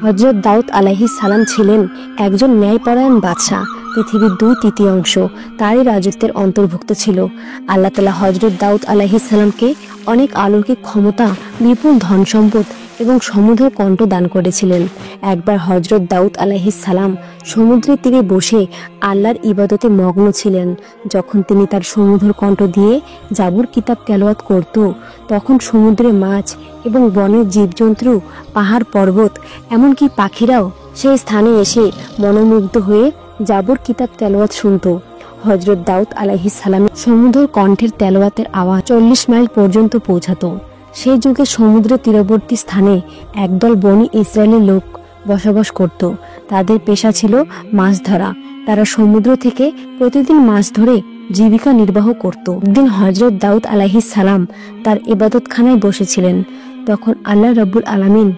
হযরত দাউদ আলাইহিস সালাম ছিলেন একজন ন্যায়পরায়ণ বাদশাহ। পৃথিবীর 2/3 তারই রাজত্বের অন্তর্ভুক্ত ছিল। আল্লাহ তাআলা হযরত দাউদ আলাইহিস সালামকে অনেক অলৌকিক ক্ষমতা, বিপুল ধন সম্পদ এবং সমুদ্র কণ্ঠ দান করেছিলেন। একবার হযরত দাউদ আলাইহিস সালাম সমুদ্রের তীরে বসে আল্লাহর ইবাদতে মগ্ন ছিলেন। যখন তিনি তার সমুদ্র কণ্ঠ দিয়ে জাবুর কিতাব তেলাওয়াত করত, তখন সমুদ্রে মাছ এবং বনের জীবজন্তু, পাহাড় পর্বত, এমনকি পাখিরাও সেই স্থানে এসে মনোমুগ্ধ হয়ে জাবুর কিতাব তেলাওয়াত শুনত। হযরত দাউদ আলাইহিস সালামের সমুদ্র কণ্ঠের তেলাওয়াতের আওয়াজ 40 মাইল পর্যন্ত পৌঁছাতো। সেই যুগে সমুদ্র তীরবর্তী স্থানে একদল বনি ইসরায়েলের লোক বসবাস করত। তাদের পেশা ছিল মাছ ধরা। তারা সমুদ্র থেকে প্রতিদিন মাছ ধরে জীবিকা নির্বাহ করত। একদিন হযরত দাউদ আলাইহিস সালাম তার ইবাদতখানায় বসেছিলেন। তখন আল্লাহ রাব্বুল আলামিন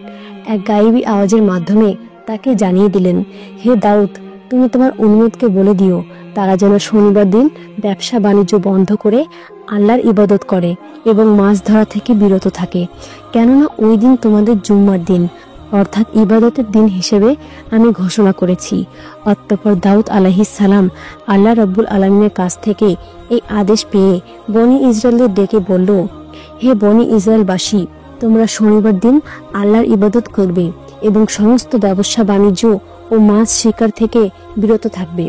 এক গায়েবী আওয়াজের মাধ্যমে তাকে জানিয়ে দিলেন, হে দাউদ, তুমি তোমার উম্মতকে বলে দিও তারা যেন শনিবার দিন ব্যবসা বাণিজ্য বন্ধ করে আল্লাহর ইবাদত করে এবং মাছ ধরা থেকে বিরত থাকে, কেননা ওই দিন তোমাদের জুম্মার দিন, অর্থাৎ ইবাদতের দিন হিসেবে আমি ঘোষণা করেছি। অতঃপর দাউদ আলাইহিস সালাম আল্লাহ রাব্বুল আলামিনের কাছ থেকে এই আদেশ পেয়ে বনি ইসরায়েলদের ডেকে বলল, হে বনি ইসরায়েলবাসী, তোমরা শনিবার দিন আল্লাহর ইবাদত করবে এবং সমস্ত ব্যবসা বাণিজ্য ও মাছ শিকার থেকে বিরত থাকবে।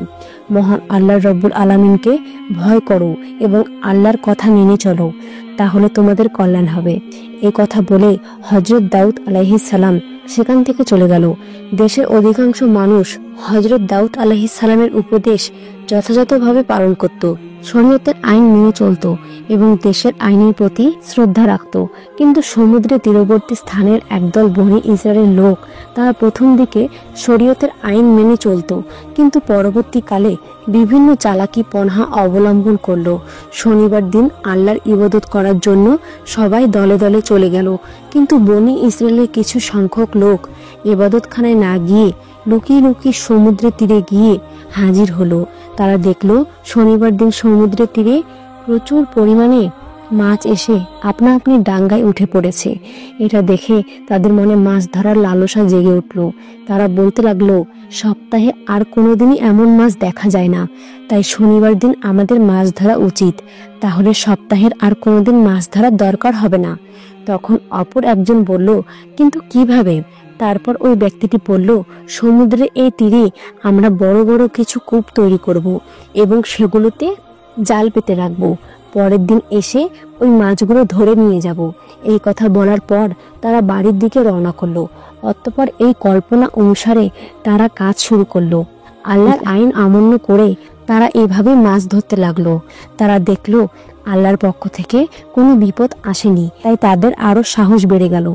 মহান আল্লাহ রাব্বুল আলামিনকে ভয় করো এবং আল্লাহর কথা মেনে চলো, তাহলে তোমাদের কল্যাণ হবে। এই কথা বলে হযরত দাউদ আলাইহিস সালাম সেখান থেকে চলে গেল। দেশের অধিকাংশ মানুষ হযরত দাউদ আলাইহিস সালামের উপদেশ যথাযথভাবে পালন করত, শরীয়তের আইন মেনে চলত এবং দেশের আইনের প্রতি শ্রদ্ধা রাখত। কিন্তু সমুদ্রের তীরবর্তী স্থানের একদল বনি ইসরায়েলের লোক, তারা প্রথম দিকে শরীয়তের আইন মেনে চলত, কিন্তু পরবর্তীকালে বিভিন্ন চালাকি পন্থা অবলম্বন করল। শনিবার দিন আল্লাহর ইবাদত করার জন্য সবাই দলে দলে চলে গেল, কিন্তু বনি ইসরায়েলের কিছু সংখ্যক লোক ইবাদতখানায় না গিয়ে লুকিয়ে লুকিয়ে সমুদ্রের তীরে গিয়ে হাজির হলো। তারা দেখলো শনিবার দিন সমুদ্রের তীরে প্রচুর পরিমাণে মাছ এসে আপনা আপনি ডাঙ্গায় উঠে পড়েছে। এটা দেখে তাদের মনে মাছ ধরার লালসা জেগে উঠল। তারা বলতে লাগলো, সপ্তাহে আর কোনোদিনই এমন মাছ দেখা যায় না, তাই শনিবার দিন আমাদের মাছ ধরা উচিত, তাহলে সপ্তাহের আর কোনোদিন মাছ ধরার দরকার হবে না। তখন অপর একজন বলল, কিন্তু কিভাবে? তারপর ওই ব্যক্তিটি বলল, সমুদ্রের এই তীরে আমরা বড় বড় কিছু কূপ তৈরি করব এবং সেগুলোতে জাল পেতে রাখবো। পরের দিন এসে ওই মাছগুলো ধরে নিয়ে যাব। এই কথা বলার পর তারা বাড়ির দিকে রওনা করলো। অতঃপর এই কল্পনা অনুসারে তারা কাজ শুরু করলো। আল্লাহর আইন অমান্য করে তারা এভাবে মাছ ধরতে লাগলো। তারা দেখলো আল্লাহর পক্ষ থেকে কোনো বিপদ আসেনি, তাই তাদের আরো সাহস বেড়ে গেল।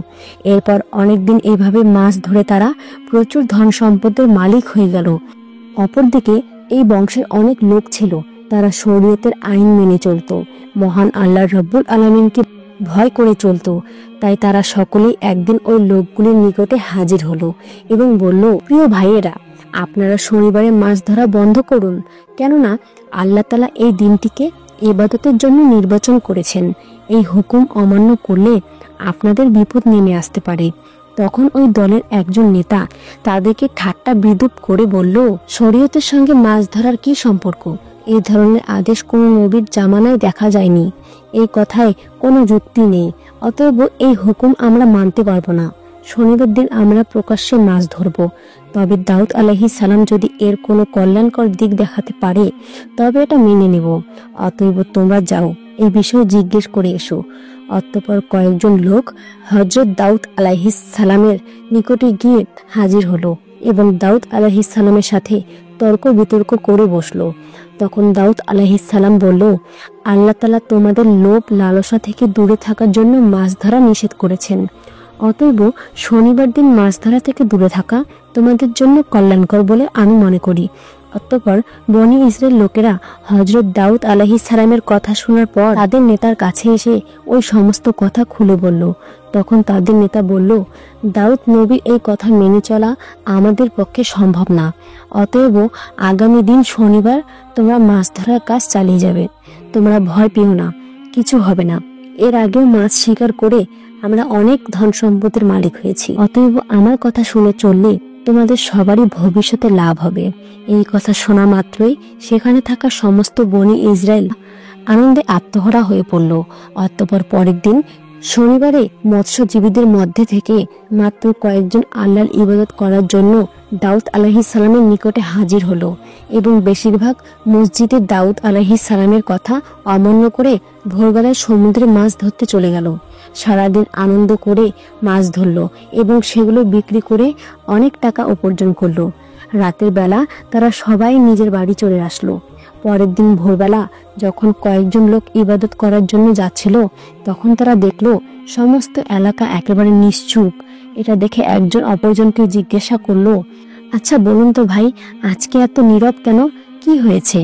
এরপর অনেকদিন এভাবে মাছ ধরে তারা প্রচুর ধন সম্পদের মালিক হয়ে গেল। অপরদিকে এই বংশের অনেক লোক ছিল, তারা শরীয়তের আইন মেনে চলত, মহান আল্লাহ রাব্বুল আলামিনকে ভয় করে চলত। তাই তারা সকলেই একদিন ওই লোকগুলির নিকটে হাজির হলো এবং বলল, প্রিয় ভাইয়েরা, আপনারা শনিবারে মাছ ধরা বন্ধ করুন, কেননা আল্লাহ তাআলা এই দিনটিকে ইবাদতের জন্য নির্বাচন করেছেন। এই হুকুম অমান্য করলে আপনাদের বিপদ নেমে আসতে পারে। তখন ওই দলের একজন নেতা তাদেরকে ঠাট্টা বিদ্রূপ করে বলল, শরীয়তের সঙ্গে মাছ ধরার কি সম্পর্ক? এই ধরনের আদেশ কোনো নবীর জামানায় দেখা যায়নি। এই কথায় কোনো যুক্তি নেই, অতএব এই হুকুম আমরা মানতে পারবো না। শনিবার দিন আমরা প্রকাশ্যে মাছ ধরব। তবে দাউদ আলাইহিস সালাম যদি এর কোনো কল্যাণকর দিক দেখাতে পারে তবে এটা মেনে নেব। অতএব তোমরা যাও, এই বিষয়ে জিজ্ঞেস করে এসো। অতঃপর কয়েকজন লোক হযরত দাউদ আলাইহিস সালামের নিকটে গিয়ে হাজির হলো এবং দাউদ আলাইহিস সালামের সাথে তর্ক বিতর্ক করে বসলো। তখন দাউদ আলাইহিস সালাম বলল, আল্লাহ তাআলা তোমাদের লোভ লালসা থেকে দূরে থাকার জন্য মাছ ধরা নিষেধ করেছেন। অতএব শনিবার দিন মাছ ধরা থেকে দূরে থাকা তোমাদের জন্য কল্যাণকর বলে আমি মনে করি। অতঃপর বনি ইসরায়েল লোকেরা হযরত দাউদ আলাইহিস সালামের কথা শোনার পর তাদের নেতার কাছে এসে ওই সমস্ত কথা খুলে বলল। তখন তাদের নেতা বলল, দাউদ নবীর এই কথা মেনে চলা আমাদের পক্ষে সম্ভব না। অতএব আগামী দিন শনিবার তোমরা মাছ ধরার কাজ চালিয়ে যাবে। তোমরা ভয় পেও না, কিছু হবে না। এর আগেও মাছ শিকার করে আমরা অনেক ধন সম্পদের মালিক হয়েছি, অতএব আমার কথা শুনে চললে তোমাদের সবারই ভবিষ্যতে লাভ হবে। এই কথা শোনা মাত্রই সেখানে থাকা সমস্ত বনি ইসরায়েল আনন্দে আত্মহারা হয়ে পড়ল। অতঃপর পরের দিন শনিবারে মৎস্যজীবীদের মধ্যে থেকে মাত্র কয়েকজন আল্লাহর ইবাদত করার জন্য দাউদ আলাইহিস সালামের নিকটে হাজির হলো এবং বেশিরভাগ মসজিদে দাউদ আলাইহিস সালামের কথা অমান্য করে ভোরবেলায় সমুদ্রে মাছ ধরতে চলে গেল। সারাদিন আনন্দ করে মাছ ধরল এবং সেগুলো বিক্রি করে অনেক টাকা উপার্জন করলো। রাতের বেলা তারা সবাই নিজের বাড়ি চলে আসলো। পরের দিন ভোরবেলা যখন কয়েকজন লোক ইবাদত করার জন্য যাচ্ছিল, তখন তারা দেখলো সমস্ত এলাকা একেবারে নিশ্চুপ। এটা দেখে একজন অপরজনকে জিজ্ঞাসা করলো, আচ্ছা বলুন তো ভাই, আজকে এত নীরব কেন? কি হয়েছে?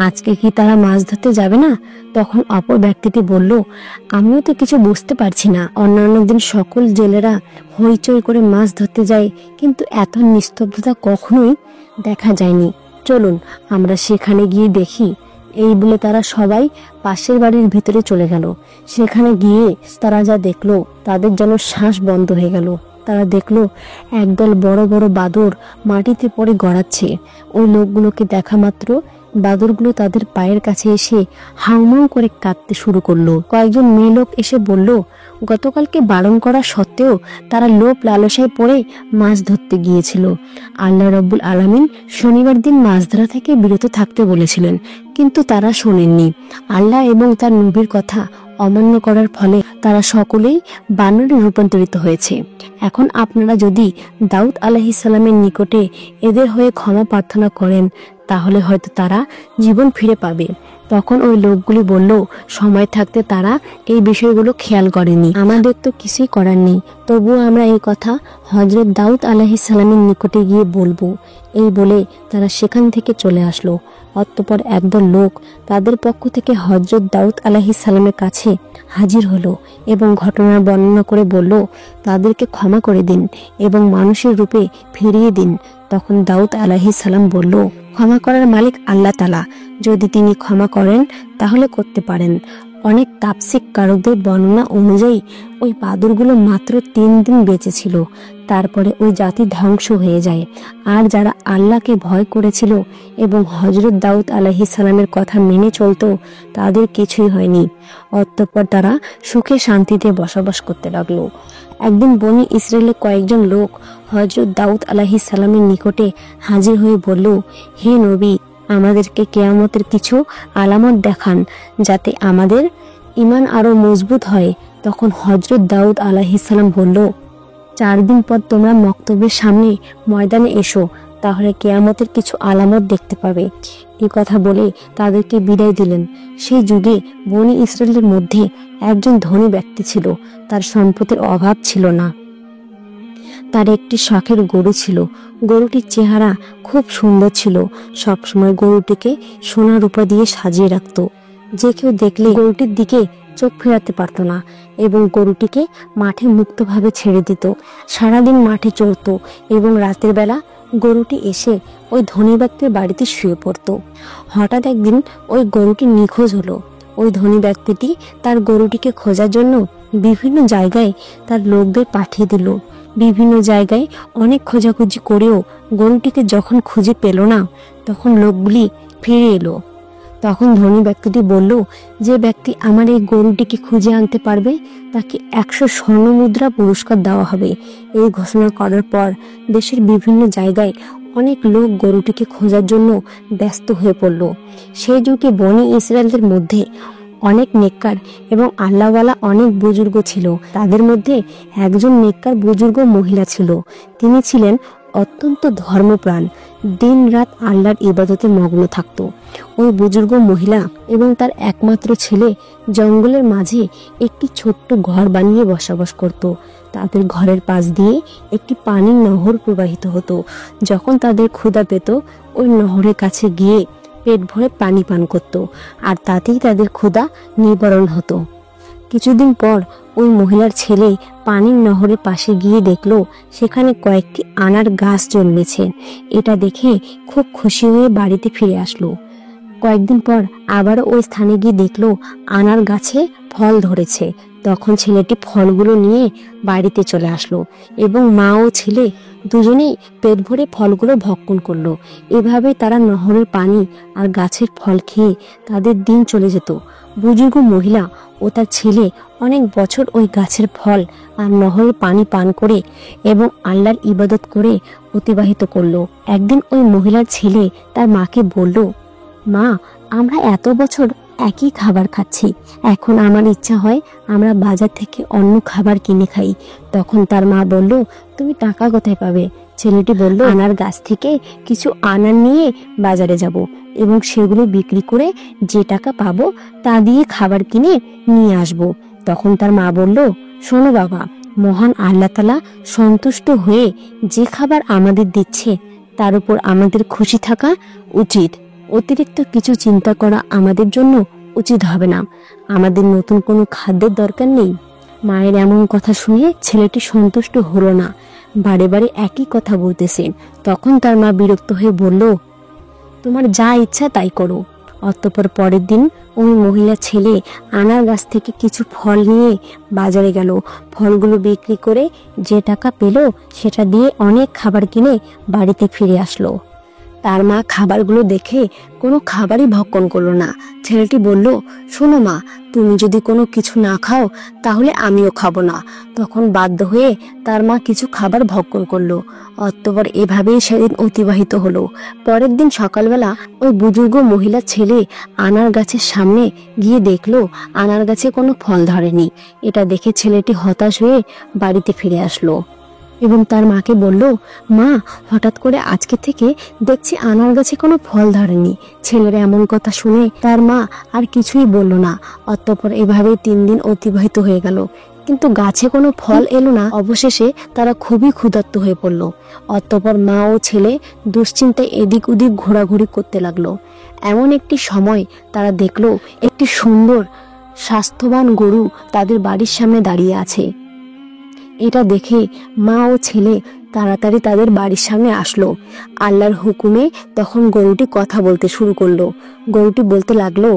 আজকে কি তারা মাছ ধরতে যাবে না? তখন অপর ব্যক্তিটি বলল, আমিও তো কিছু বুঝতে পারছি না। অন্যান্য দিন সকল জেলেরা হইচই করে মাছ ধরতে যায়, কিন্তু এত নিস্তব্ধতা কখনোই দেখা যায়নি। চলুন আমরা সেখানে গিয়ে দেখি। এই বলে তারা সবাই পাশের বাড়ির ভিতরে চলে গেল। সেখানে গিয়ে তারা যা দেখলো তাদের যেন শ্বাস বন্ধ হয়ে গেল। তারা দেখলো একদল বড় বড় বাদর মাটিতে পড়ে গড়াচ্ছে। ওই লোকগুলোকে দেখা মাত্র বাদরগুলো তাদের পায়ের কাছে এসে হাউমাউ করে কাঁদতে শুরু করলো। কয়েকজন মেয়ে লোক এসে বলল, গতকালকে বারণ করা সত্ত্বেও তারা লোভ লালসায় পড়ে মাছ ধরতে গিয়েছিল। আল্লাহ রাব্বুল আলামিন শনিবার দিন মাছ ধরা থেকে বিরত থাকতে বলেছিলেন, কিন্তু তারা শোনেননি। আল্লাহ এবং তার নবীর কথা অমান্য করার ফলে তারা সকলেই বানরে রূপান্তরিত হয়েছে। এখন আপনারা যদি দাউদ আলাইহিস সালামের নিকটে এদের হয়ে ক্ষমা প্রার্থনা করেন, তাহলে হয়তো তারা জীবন ফিরে পাবে। তখন ওই লোকগুলি বলল, সময় থাকতে তারা এই বিষয়গুলো খেয়াল করেনি, আমাদের তো কিছুই করার নেই, তবুও আমরা এই কথা হযরত দাউদ আলাইহিস সালামের নিকটে গিয়ে বলবো। এই বলে তারা সেখান থেকে চলে আসলো। অতঃপর একদল লোক তাদের পক্ষ থেকে হযরত দাউদ আলাইহিস সালামের কাছে হাজির হলো এবং ঘটনার বর্ণনা করে বলল, তাদেরকে ক্ষমা করে দিন এবং মানুষের রূপে ফিরিয়ে দিন। তখন দাউদ আলাইহিস সালাম বলল, ক্ষমা করার মালিক আল্লাহ তাআলা, যদি তিনি ক্ষমা করেন তাহলে করতে পারেন। অনেক তাফসীরকারকদের বর্ণনা অনুযায়ী ওই বাদরগুলো মাত্র 3 দিন বেঁচে ছিল, তারপরে ওই জাতি ধ্বংস হয়ে যায়। আর যারা আল্লাহকে ভয় করেছিল এবং হযরত দাউদ আলাইহিস সালামের কথা মেনে চলতো, তাদের কিছুই হয়নি। অতঃপর তারা সুখে শান্তিতে বসবাস করতে লাগলো। একদিন বনি ইসরায়েলের কয়েকজন লোক হযরত দাউদ আলাইহিস সালামের নিকটে হাজির হয়ে বলল, হে নবী, আমাদেরকে কিয়ামতের কিছু আলামত দেখান, যাতে আমাদের ঈমান আরো মজবুত হয়। তখন হযরত দাউদ আলাইহিস সালাম বলল, 4 দিন পর তোমরা মক্তবের সামনে ময়দানে এসো, তাহলে কিয়ামতের কিছু আলামত দেখতে পাবে। এই কথা বলে তাদেরকে বিদায় দিলেন। সেই যুগে বনি ইসরায়েলের মধ্যে একজন ধনী ব্যক্তি ছিল। তার সম্পদের অভাব ছিল না। তার একটি শখের গরু ছিল। গরুটির চেহারা খুব সুন্দর ছিল। সবসময় গরুটিকে সোনা রূপা দিয়ে সাজিয়ে রাখত। যে কেউ দেখলে গরুটির দিকে চোখ ফেরাতে পারত না এবং গরুটিকে মাঠে মুক্তভাবে ছেড়ে দিত। সারাদিন মাঠে চড়ত এবং রাতের বেলা গরুটি এসে ওই ধনী ব্যক্তির বাড়িতে শুয়ে পড়ত। হঠাৎ একদিন ওই গরুটি নিখোঁজ হলো। ওই ধনী ব্যক্তিটি তার গরুটিকে খোঁজার জন্য বিভিন্ন জায়গায় তার লোকদের পাঠিয়ে দিল। বিভিন্ন জায়গায় অনেক খোঁজাখুঁজি করেও গরুটিকে যখন খুঁজে পেল না, তখন লোকগুলি ফিরে এলো। তখন ধনী ব্যক্তিটি বলল, যে ব্যক্তি আমার এই গরুটিকে খুঁজে আনতে পারবে তাকে 100 স্বর্ণমুদ্রা পুরস্কার দেওয়া হবে। এই ঘোষণা করার পর দেশের বিভিন্ন জায়গায় অনেক লোক গরুটিকে খোঁজার জন্য ব্যস্ত হয়ে পড়ল। সেই যুগে বনি ইসরায়েলদের মধ্যে অনেক নেককার এবং আল্লাহওয়ালা অনেক বুজুর্গ ছিল। তাদের মধ্যে একজন নেককার বুজুর্গ মহিলা ছিল। তিনি ছিলেন অত্যন্ত ধর্মপ্রাণ, দিন রাত আল্লাহর ইবাদতে মগ্ন থাকত। ওই বুজুর্গ মহিলা এবং তার একমাত্র ছেলে জঙ্গলের মাঝে একটি ছোট্ট ঘর বানিয়ে বসবাস করত। তাদের ঘরের পাশ দিয়ে একটি পানির নহর প্রবাহিত হতো। যখন তাদের ক্ষুধা পেত, ওই নহরের কাছে গিয়ে পেট ভরে পানি পান করত, আর তাতেই তাদের ক্ষুধা নিবারণ হতো। কিছুদিন পর ওই মহিলার ছেলে পানির নহরের পাশে গিয়ে দেখলো সেখানে কয়েকটি আনার গাছ জন্মেছে। এটা দেখে খুব খুশি হয়ে বাড়িতে ফিরে আসলো। কয়েকদিন পর আবারও ওই স্থানে গিয়ে দেখলো আনার গাছে ফল ধরেছে। তখন ছেলেটি ফলগুলো নিয়ে বাড়িতে চলে আসলো এবং মা ও ছেলে দুজনেই পেট ভরে ফলগুলো ভক্ষণ করলো। এভাবে তারা নহরের পানি আর গাছের ফল খেয়ে তাদের দিন চলে যেত। বুজুর্গ মহিলা ও তার ছেলে অনেক বছর ওই গাছের ফল আর নহরের পানি পান করে এবং আল্লাহর ইবাদত করে অতিবাহিত করলো। একদিন ওই মহিলার ছেলে তার মাকে বলল, মা, আমরা এত বছর একই খাবার খাচ্ছি, এখন আমার ইচ্ছা হয় আমরা বাজার থেকে অন্য খাবার কিনে খাই। তখন তার মা বলল, তুমি টাকা কোথায় পাবে? ছেলেটি বলল, আনার গাছ থেকে কিছু আনার নিয়ে বাজারে যাব এবং সেগুলো বিক্রি করে যে টাকা পাবো তা দিয়ে খাবার কিনে নিয়ে আসব। তখন তার মা বলল, শোনো বাবা, মহান আল্লাহ তাআলা সন্তুষ্ট হয়ে যে খাবার আমাদের দিচ্ছে তার উপর আমাদের খুশি থাকা উচিত। অতিরিক্ত কিছু চিন্তা করা আমাদের জন্য উচিত হবে না। আমাদের নতুন কোনো খাদ্যের দরকার নেই। মায়ের এমন কথা শুনে ছেলেটি সন্তুষ্ট হলো না, বারে বারে একই কথা বলতেছে। তখন তার মা বিরক্ত হয়ে বলল, তোমার যা ইচ্ছা তাই করো। অতঃপর পরের দিন ওই মহিলা ছেলে আনার গাছ থেকে কিছু ফল নিয়ে বাজারে গেল। ফলগুলো বিক্রি করে যে টাকা পেল সেটা দিয়ে অনেক খাবার কিনে বাড়িতে ফিরে আসলো। তার মা খাবারগুলো দেখে কোনো খাবারই ভক্ষণ করলো না। ছেলেটি বলল, শোনো মা, তুমি যদি কোনো কিছু না খাও তাহলে আমিও খাবো না। তখন বাধ্য হয়ে তার মা কিছু খাবার ভক্ষণ করলো। অতঃপর এভাবেই সেদিন অতিবাহিত হলো। পরের দিন সকালবেলা ওই বুজুর্গ মহিলা ছেলে আনার গাছের সামনে গিয়ে দেখলো আনার গাছে কোনো ফল ধরেনি। এটা দেখে ছেলেটি হতাশ হয়ে বাড়িতে ফিরে আসলো এবং তার মাকে বলল, মা, হঠাৎ করে আজকে থেকে দেখছি আনার গাছে কোনো ফল ধরেনি। ছেলের এমন কথা শুনে তার মা আর কিছুই বলল না। অতঃপর এভাবেই 3 দিন অতিবাহিত হয়ে গেল, কিন্তু গাছে কোনো ফল এলো না। অবশেষে তারা খুবই ক্ষুধার্ত হয়ে পড়ল। অতঃপর মা ও ছেলে দুশ্চিন্তায় এদিক ওদিক ঘোরাঘুরি করতে লাগলো। এমন একটি সময় তারা দেখলো একটি সুন্দর স্বাস্থ্যবান গরু তাদের বাড়ির সামনে দাঁড়িয়ে আছে। এটা দেখে মা ও ছেলে তাড়াতাড়ি তাদের বাড়ির সামনে আসলো। আল্লাহর হুকুমে তখন গরুটি কথা বলতে শুরু করলো। গরুটি বলতে লাগলো,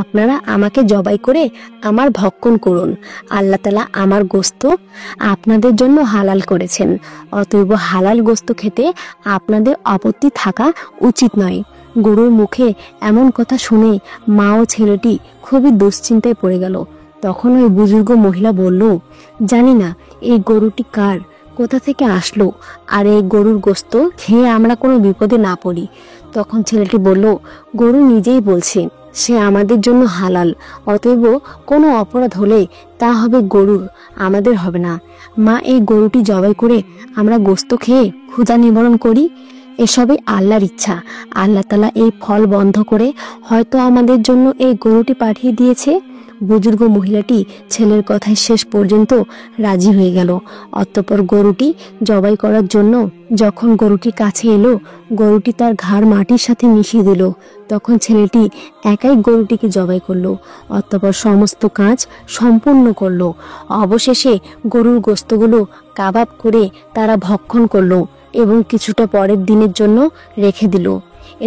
আপনারা আমাকে জবাই করে আমার ভক্ষণ করুন। আল্লাহ তাআলা আমার গোশত আপনাদের জন্য হালাল করেছেন, অতএব হালাল গোশত খেতে আপনাদের আপত্তি থাকা উচিত নয়। গরুর মুখে এমন কথা শুনে মা ও ছেলেটি খুবই দুশ্চিন্তায় পড়ে গেল। তখন ওই বুজুর্গ মহিলা বলল, জানি না এই গরুটি কার, কোথা থেকে আসলো, আর এই গরুর গোশত খেয়ে আমরা কোনো বিপদে না পড়ি। তখন ছেলেটি বলল, গরু নিজেই বলছে সে আমাদের জন্য হালাল, অতএব কোনো অপরাধ হলে তা হবে গরুর, আমাদের হবে না। মা, এই গরুটি জবাই করে আমরা গোশত খেয়ে ক্ষুধা নিবারণ করি। এসবই আল্লাহর ইচ্ছা। আল্লাহ তাআলা এই ফল বন্ধ করে হয়তো আমাদের জন্য এই গরুটি পাঠিয়ে দিয়েছে। বুজুর্গ মহিলাটি ছেলের কথায় শেষ পর্যন্ত রাজি হয়ে গেল। অতঃপর গরুটি জবাই করার জন্য যখন গরুটি কাছে এলো, গরুটি তার ঘাড় মাটির সাথে মিশিয়ে দিল। তখন ছেলেটি একাই গরুটিকে জবাই করলো। অতঃপর সমস্ত কাজ সম্পূর্ণ করলো। অবশেষে গরুর গোশতগুলো কাবাব করে তারা ভক্ষণ করলো এবং কিছুটা পরের দিনের জন্য রেখে দিল।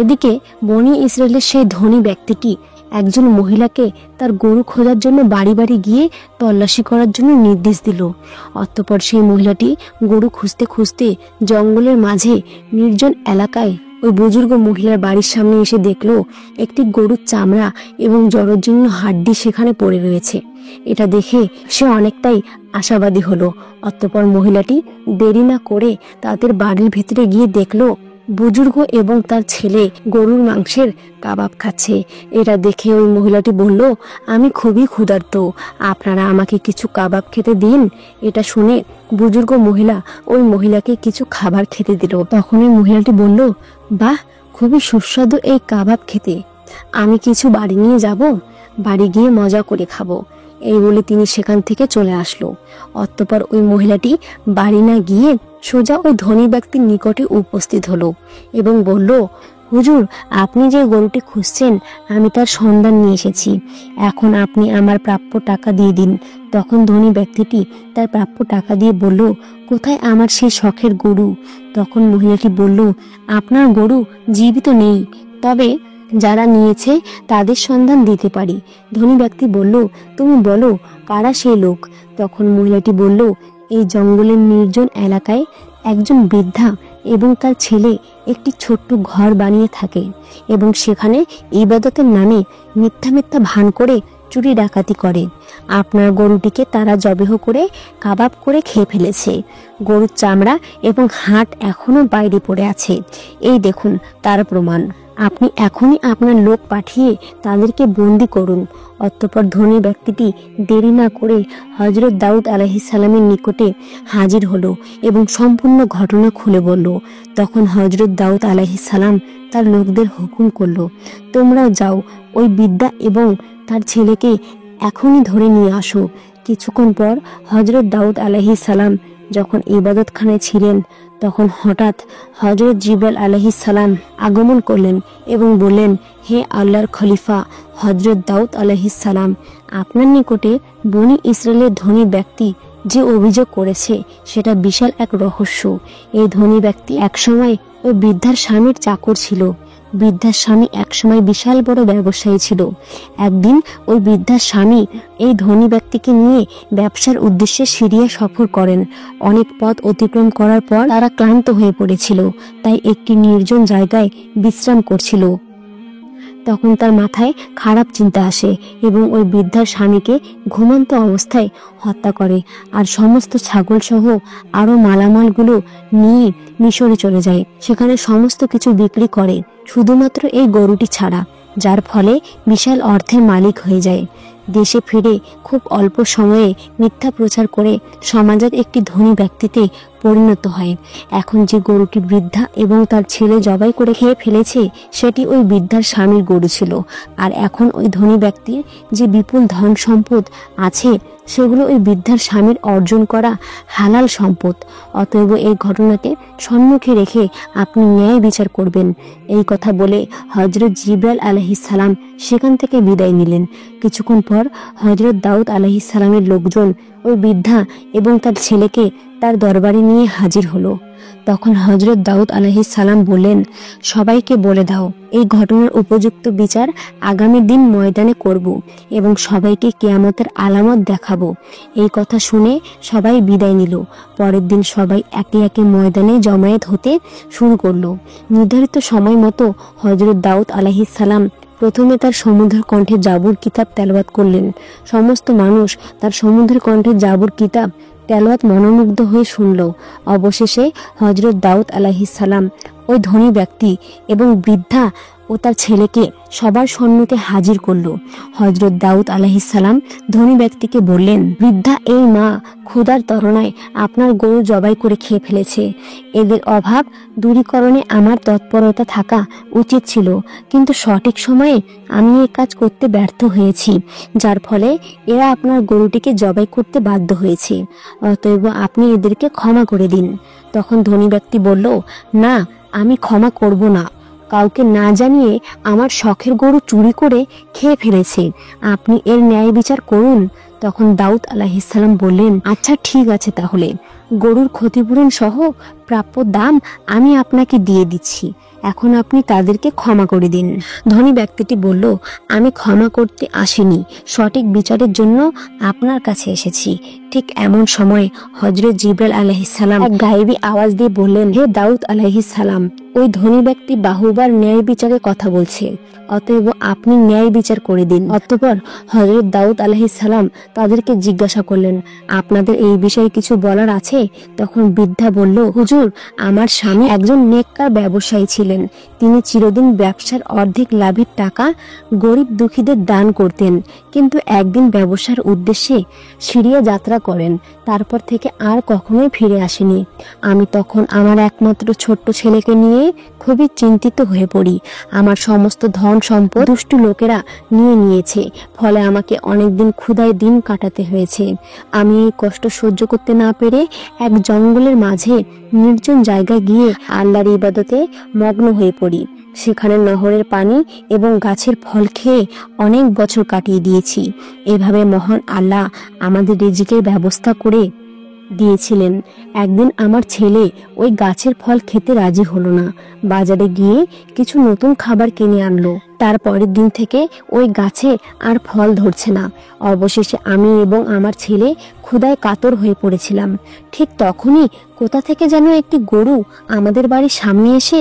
এদিকে বনি ইসরায়েলের সেই ধনী ব্যক্তিটি একজন মহিলাকে তার গরু খোঁজার জন্য বাড়ি বাড়ি গিয়ে তল্লাশি করার জন্য নির্দেশ দিল। অতঃপর সেই মহিলাটি গরু খুঁজতে খুঁজতে জঙ্গলের মাঝে নির্জন এলাকায় ওই বুজুর্গ মহিলার বাড়ির সামনে এসে দেখলো একটি গরুর চামড়া এবং জরাজীর্ণ হাড্ডি সেখানে পড়ে রয়েছে। এটা দেখে সে অনেকটাই আশাবাদী হলো। অতঃপর মহিলাটি দেরি না করে তাদের বাড়ির ভিতরে গিয়ে দেখলো বুজুর্গ এবং তার ছেলে গরুর মাংসের কাবাব খাচ্ছে। এটা দেখে ওই মহিলাটি বলল, আমি খুবই ক্ষুধার্ত, আপনারা আমাকে কিছু কাবাব খেতে দিন। এটা শুনে বুজুর্গ মহিলা ওই মহিলাকে কিছু খাবার খেতে দিল। তখন ওই মহিলাটি বলল, বাহ, খুবই সুস্বাদু এই কাবাব খেতে, আমি কিছু বাড়ি নিয়ে যাব, বাড়ি গিয়ে মজা করে খাবো। এই বলে তিনি সেখান থেকে চলে আসলো। অতঃপর ওই মহিলাটি বাড়ি না গিয়ে সোজা ওই ধনী ব্যক্তির নিকটে উপস্থিত হলো এবং বলল, হুজুর, আপনি যে গরুটি খুঁজছেন আমি তার সন্ধান নিয়ে এসেছি, এখন আপনি আমার প্রাপ্য টাকা দিয়ে দিন। তখন ধনী ব্যক্তিটি তার প্রাপ্য টাকা দিয়ে বলল, কোথায় আমার সেই শখের গরু? তখন মহিলাটি বলল, আপনার গরু জীবিত নেই, তবে যারা নিয়েছে তাদের সন্ধান দিতে পারি। ধনী ব্যক্তি বলল, তুমি বলো কারা সেই লোক। তখন মহিলাটি বলল, এই জঙ্গলের নির্জন এলাকায় একজন বৃদ্ধা এবং তার ছেলে একটি ছোট্ট ঘর বানিয়ে থাকে এবং সেখানে ইবাদতের নামে মিথ্যা মিথ্যা ভান করে চুরি ডাকাতি করে। আপনার গরুটিকে তারা জবেহ করে কাবাব করে খেয়ে ফেলেছে। গরুর চামড়া এবং হাড় এখনো বাইরে পড়ে আছে। এই দেখুন তার প্রমাণ। আপনি এখনই আপনার লোক পাঠিয়ে তাদেরকে বন্দি করুন। অতঃপর ধনী ব্যক্তিটি দেরি না করে হযরত দাউদ আলাইহিস সালামের নিকটে হাজির হলো এবং সম্পূর্ণ ঘটনা খুলে বলল। তখন হযরত দাউদ আলাইহিস সালাম তার লোকদের হুকুম করলো, তোমরাও যাও, ওই বৃদ্ধা এবং তার ছেলেকে এখনই ধরে নিয়ে আসো। কিছুক্ষণ পর হযরত দাউদ আলাইহিস সালাম যখন ইবাদতখানায় ছিলেন, তখন হঠাৎ হযরত জিবরাইল আলাইহিস সালাম আগমন করলেন এবং বললেন, হে আল্লাহর খলিফা হযরত দাউদ আলাইহিস সালাম, আপনার নিকটে বনি ইসরায়েলের ধনী ব্যক্তি যে অভিযোগ করেছে সেটা বিশাল এক রহস্য। এই ধনী ব্যক্তি একসময় ওই বৃদ্ধার স্বামীর চাকর ছিল। বৃদ্ধার স্বামী একসময় বিশাল বড় ব্যবসায়ী ছিল। একদিন ওই বৃদ্ধার স্বামী এই ধনী ব্যক্তিকে নিয়ে ব্যবসার উদ্দেশ্যে সিরিয়া সফর করেন। অনেক পথ অতিক্রম করার পর তারা ক্লান্ত হয়ে পড়েছিল, তাই একটি নির্জন জায়গায় বিশ্রাম করছিল। তখন তার মাথায় খারাপ চিন্তা আসে এবং ওই বৃদ্ধার স্বামীকে ঘুমন্ত অবস্থায় হত্যা করে আর সমস্ত ছাগল সহ আরও মালামালগুলো নিয়ে মিশরে চলে যায়। সেখানে সমস্ত কিছু বিক্রি করে, শুধুমাত্র এই গরুটি ছাড়া, যার ফলে বিশাল অর্থের মালিক হয়ে যায়। দেশে ফিরে খুব অল্প সময়ে মিথ্যা প্রচার করে সমাজের একটি ধনী ব্যক্তিতে পরিণত হয়। এখন যে গরুটি বৃদ্ধা এবং তার ছেলে জবাই করে খেয়ে ফেলেছে সেটি ওই বৃদ্ধার স্বামীর গরু ছিল। আর এখন ওই ধনী ব্যক্তির যে বিপুল ধন সম্পদ আছে সেগুলো ওই বৃদ্ধার স্বামীর অর্জন করা হালাল সম্পদ। অতএব এই ঘটনাকে সম্মুখে রেখে আপনি ন্যায় বিচার করবেন। এই কথা বলে হযরত জিবরাইল আলাইহিস সালাম সেখান থেকে বিদায় নিলেন। কিছুক্ষণ পর হযরত দাউদ আলাইহিস সালামের লোকজন ওই বৃদ্ধা এবং তার ছেলেকে তার দরবারে নিয়ে হাজির হলো। তখন হযরত দাউদ আলাইহিস সালাম বললেন, সবাইকে বলে দাও এই ঘটনার উপযুক্ত বিচার আগামী দিন ময়দানে করব এবং সবাইকে কিয়ামতের আলামত দেখাবো। এই কথা শুনে সবাই বিদায় নিল। পরের দিন সবাই একে একে ময়দানে জমায়েত হতে শুরু করলো। নির্ধারিত সময় মতো হযরত দাউদ আলাইহিস সালাম প্রথমে তার সমুদ্রের কণ্ঠে জাবুর কিতাব তেলাওয়াত করলেন। সমস্ত মানুষ তার সমুদ্রের কণ্ঠে জাবুর কিতাব তেলাওয়াত মনোমুগ্ধ হয়ে শুনল। অবশেষে হযরত দাউদ আলাইহিস সালাম ওই ধনী ব্যক্তি এবং বৃদ্ধা ও তার ছেলেকে সবার সম্মুখে হাজির করলো। হযরত দাউদ আলাইহিস সালাম ধনী ব্যক্তিকে বললেন, বৃদ্ধা এই মা ক্ষুধার তরণায় আপনার গরু জবাই করে খেয়ে ফেলেছে। এদের অভাব দূরীকরণে আমার তৎপরতা থাকা উচিত ছিল, কিন্তু সঠিক সময়ে আমি এই কাজ করতে ব্যর্থ হয়েছি, যার ফলে এরা আপনার গরুটিকে জবাই করতে বাধ্য হয়েছে। অতএব আপনি এদেরকে ক্ষমা করে দিন। তখন ধনী ব্যক্তি বলল, না, আমি ক্ষমা করব না। কাউকে না জানিয়ে আমার শখের গরু চুরি করে খেয়ে ফেলেছে, আপনি এর ন্যায় বিচার করুন। তখন দাউদ আলাইহিস সালাম বললেন, আচ্ছা ঠিক আছে, তাহলে গরুর ক্ষতিপূরণ সহ প্রাপ্য দাম আমি আপনাকে দিয়ে দিচ্ছি। এখন আপনি তাদেরকে ক্ষমা করে দিন। ধনী ব্যক্তিটি বলল, আমি ক্ষমা করতে আসিনি, সঠিক বিচারের জন্য আপনার কাছে এসেছি। ঠিক এমন সময় হযরত জিবরাইল আলাইহিস সালাম এক গায়েবী আওয়াজ দিয়ে বললেন, হে দাউদ আলাইহিস সালাম, ওই ধনী ব্যক্তি বাহুবার ন্যায় বিচারের কথা বলছে, অতএব আপনি ন্যায় বিচার করে দিন। অতঃপর হযরত দাউদ আলাইহিস সালাম তাদেরকে জিজ্ঞাসা করলেন, আপনাদের এই বিষয়ে কিছু বলার আছে? তখন বৃদ্ধা বলল, হুজুর, আমার স্বামী একজন নেককার ব্যবসায়ী ছিলেন। তিনি চিরদিন ব্যবসার অর্ধেক লাভের টাকা গরিব দুঃখীদের দান করতেন, কিন্তু একদিন ব্যবসার উদ্দেশ্যে সিরিয়া যাত্রা করেন, তারপর থেকে আর কখনোই ফিরে আসেনি। আমি তখন আমার একমাত্র ছোট্ট ছেলেকে নিয়ে খুবই চিন্তিত হয়ে পড়ি। আমার সমস্ত ধন সম্পদ দুষ্টু লোকেরা নিয়ে নিয়েছে, ফলে আমাকে অনেকদিন ক্ষুধায় দিন কাটাতে হয়েছে। আমি এই কষ্ট সহ্য করতে না পেরে এক জঙ্গলের মাঝে নির্জন জায়গায় গিয়ে আল্লাহর ইবাদতে মগ্ন হয়ে পড়ি। সেখানে নহরের পানি এবং গাছের ফল খেয়ে অনেক বছর কাটিয়ে দিয়েছি। এভাবে মহান আল্লাহ আমাদের রিজিকের ব্যবস্থা করে দিয়েছিলেন। একদিন আমার ছেলে ওই গাছের ফল খেতে রাজি হলো না। বাজারে গিয়ে কিছু নতুন খাবার কিনে আনলো, তার পরের দিন থেকে ওই গাছে আর ফল ধরছে না। অবশেষে আমি এবং আমার ছেলে ক্ষুধায় কাতর হয়ে পড়েছিলাম। ঠিক তখনই কোথা থেকে যেন একটি গরু আমাদের বাড়ির সামনে এসে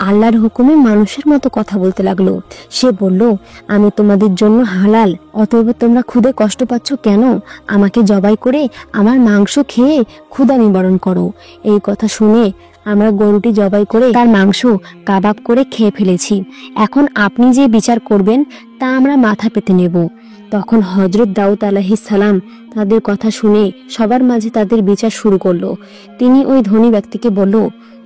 আল্লাহর হুকুমে মানুষের মতো কথা বলতে লাগলো। সে বলল, আমি তোমাদের জন্য হালাল, অতএব তোমরা ক্ষুধে কষ্ট পাচ্ছ কেন? আমাকে জবাই করে আমার মাংস খেয়ে ক্ষুধা নিবারণ করো। এই কথা শুনে আমরা গরুটি জবাই করে তার মাংস কাবাব করে খেয়ে ফেলেছি। এখন আপনি যে বিচার করবেন তা আমরা মাথা পেতে নেব। তখন হযরত দাউদ আলাইহিস সালাম তাদের কথা শুনে সবার মাঝে তাদের বিচার শুরু করলো। তিনি ওই ধনী ব্যক্তিকে বলল,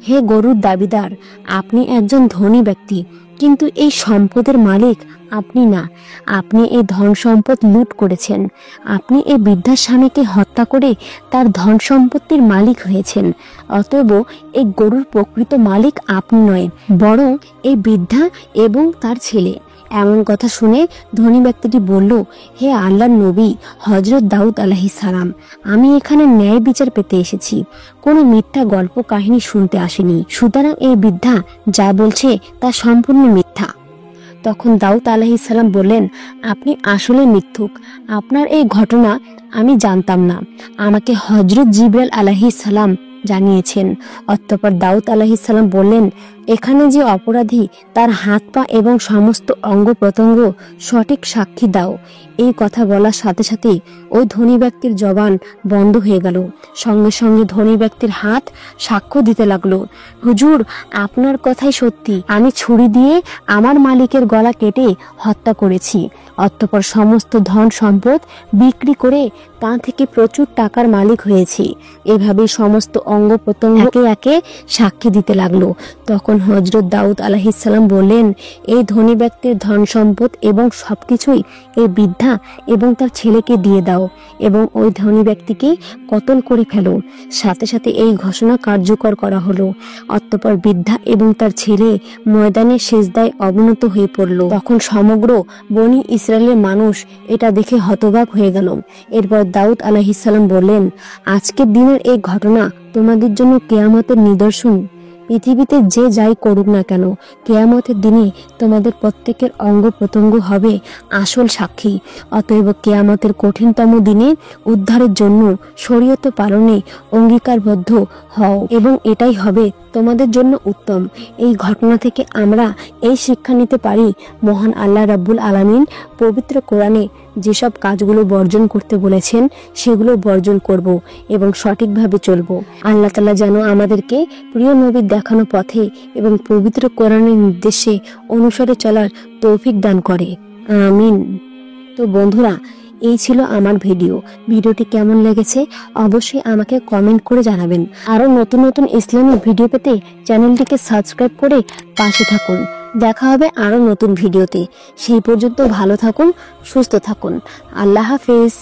হে গরুর দাবিদার, আপনি একজন ধনী ব্যক্তি, কিন্তু এই সম্পদের মালিক আপনি না। আপনি এই ধন সম্পদ লুট করেছেন। আপনি এই বৃদ্ধার স্বামীকে হত্যা করে তার ধন সম্পত্তির মালিক হয়েছেন। অতএব এই গরুর প্রকৃত মালিক আপনি নয়, বরং এই বৃদ্ধা এবং তার ছেলে। এমন কথা শুনে ধনী ব্যক্তিটি বলল, হে আল্লাহর নবী হযরত দাউদ আলাইহিস সালাম, আমি এখানে ন্যায় বিচার পেতে এসেছি, কোনো মিথ্যা গল্প কাহিনী শুনতে আসিনি। সুতরাং এই বৃদ্ধা যা বলছে তা সম্পূর্ণ মিথ্যা। তখন দাউদ আলাইহিস সালাম বললেন, আপনি আসলে মিথ্যুক। আপনার এই ঘটনা আমি জানতাম না, আমাকে হযরত জিবরাইল আলাইহিস সালাম জানিয়েছেন। অতঃপর দাউদ আলাইহিস সালাম বললেন, এখানে যে অপরাধী তার হাত পা এবং সমস্ত অঙ্গ প্রত্যঙ্গ সঠিক সাক্ষী দাও। এই কথা বলার সাথে সাথে ওই ধনী ব্যক্তির জবান বন্ধ হয়ে গেল। সঙ্গে সঙ্গে ধনী ব্যক্তির হাত সাক্ষ্য দিতে লাগলো, হুজুর, আপনার কথাই সত্যি, আমি ছুরি দিয়ে আমার মালিকের গলা কেটে হত্যা করেছি। অতঃপর সমস্ত ধন সম্পদ বিক্রি করে তা থেকে প্রচুর টাকার মালিক হয়েছি। এভাবে সমস্ত অঙ্গ প্রত্যঙ্গ একে একে সাক্ষী দিতে লাগলো। তখন হযরত দাউদ আলাইহিস সালাম বললেন, এই ধনী ব্যক্তির ধন সম্পদ এবং সবকিছুই এই বৃদ্ধা এবং তার ছেলেকে দিয়ে দাও এবং ওই ধনী ব্যক্তিকে কতল করে ফেলো। সাথে সাথে এই ঘোষণা কার্যকর করা হলো। অতঃপর বৃদ্ধা এবং তার ছেলে ময়দানে সিজদায় অবনত হয়ে পড়ল। তখন সমগ্র বনি ইসরায়েলের মানুষ এটা দেখে হতবাক হয়ে গেল। এরপর দাউদ আলাইহিস সালাম বললেন, আজকের দিনের এই ঘটনা তোমাদের জন্য কিয়ামতের নিদর্শন। পৃথিবীতে যে যাই করুক না কেন, কিয়ামতের দিনে তোমাদের প্রত্যেকের অঙ্গ প্রত্যঙ্গ হবে আসল সাক্ষী। অতএব কিয়ামতের কঠিনতম দিনে উদ্ধারের জন্য শরীয়ত পালনে অঙ্গীকারবদ্ধ হও এবং এটাই হবে তোমাদের জন্য উত্তম। এই ঘটনা থেকে আমরা এই শিক্ষা নিতে পারি, মহান আল্লাহ রাব্বুল আলামিন পবিত্র কোরআনে যেসব কাজগুলো বর্জন করতে বলেছেন সেগুলো বর্জন করব এবং সঠিকভাবে চলব। আল্লাহ তাআলা যেন আমাদেরকে প্রিয় নবীর দেখানো পথে এবং পবিত্র কোরআনের নির্দেশে অনুসরণে চলার তৌফিক দান করে, আমিন। তো বন্ধুরা, এই ছিল আমার ভিডিওটি কেমন লেগেছে অবশ্যই আমাকে কমেন্ট করে জানাবেন। আরো নতুন নতুন ইসলামিক ভিডিও পেতে চ্যানেলটিকে সাবস্ক্রাইব করে পাশে থাকুন। দেখা হবে আরো নতুন ভিডিওতে। সেই পর্যন্ত ভালো থাকুন, সুস্থ থাকুন। আল্লাহ হাফেজ।